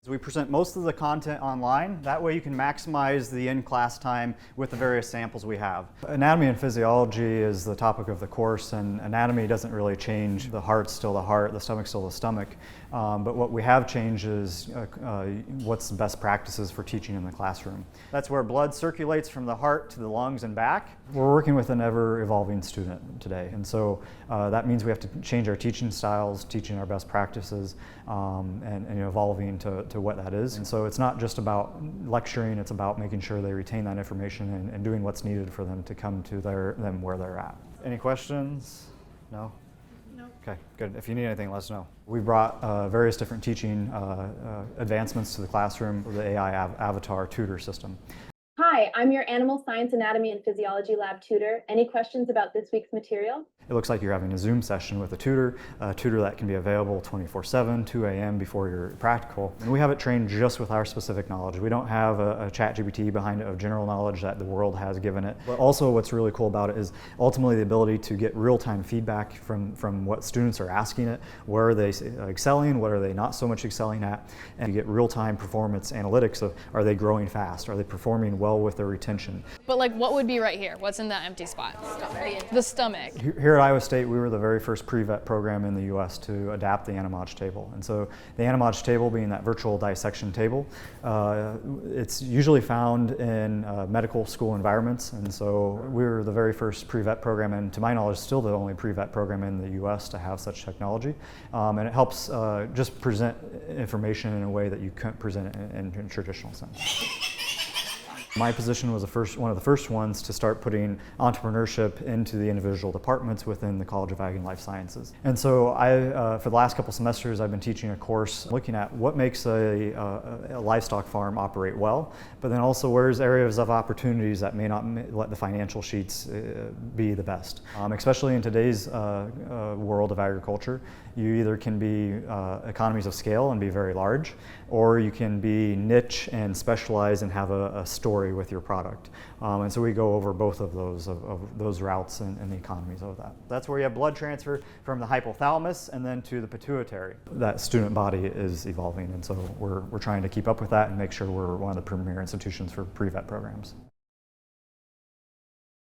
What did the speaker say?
We present most of the content online. That way you can maximize the in-class time with the various samples we have. Anatomy and physiology is the topic of the course, and anatomy doesn't really change. The heart's still the heart, the stomach's still the stomach. But what we have changed is what's the best practices for teaching in the classroom. That's where blood circulates from the heart to the lungs and back. We're working with an ever-evolving student today, and so that means we have to change our teaching styles, teaching our best practices, and evolving to what that is. And so it's not just about lecturing, it's about making sure they retain that information and doing what's needed for them to come to them where they're at. Any questions? No? No. Okay, good. If you need anything, let us know. We brought various different teaching advancements to the classroom with the AI avatar tutor system. Hi, I'm your Animal Science Anatomy and Physiology Lab tutor. Any questions about this week's material? It looks like you're having a Zoom session with a tutor that can be available 24/7, 2 a.m. before your practical. And we have it trained just with our specific knowledge. We don't have a ChatGPT behind it of general knowledge that the world has given it. But also what's really cool about it is ultimately the ability to get real-time feedback from what students are asking it. Where are they excelling? What are they not so much excelling at? And you get real-time performance analytics of, are they growing fast? Are they performing well with their retention? But like, what would be right here? What's in that empty spot? The stomach. Here at Iowa State, we were the very first pre-vet program in the U.S. to adapt the Animage table. And so the Animage table being that virtual dissection table, it's usually found in medical school environments. And so we were the very first pre-vet program, and to my knowledge, still the only pre-vet program in the U.S. to have such technology. And it helps just present information in a way that you couldn't present it in traditional sense. My position was one of the first ones to start putting entrepreneurship into the individual departments within the College of Ag and Life Sciences. And so for the last couple semesters, I've been teaching a course looking at what makes a livestock farm operate well, but then also where's areas of opportunities that may not let the financial sheets be the best. Especially in today's world of agriculture, you either can be economies of scale and be very large, or you can be niche and specialize and have a story with your product. And so we go over both of those routes and the economies of that. That's where you have blood transfer from the hypothalamus and then to the pituitary. That student body is evolving, and so we're trying to keep up with that and make sure we're one of the premier institutions for pre-vet programs.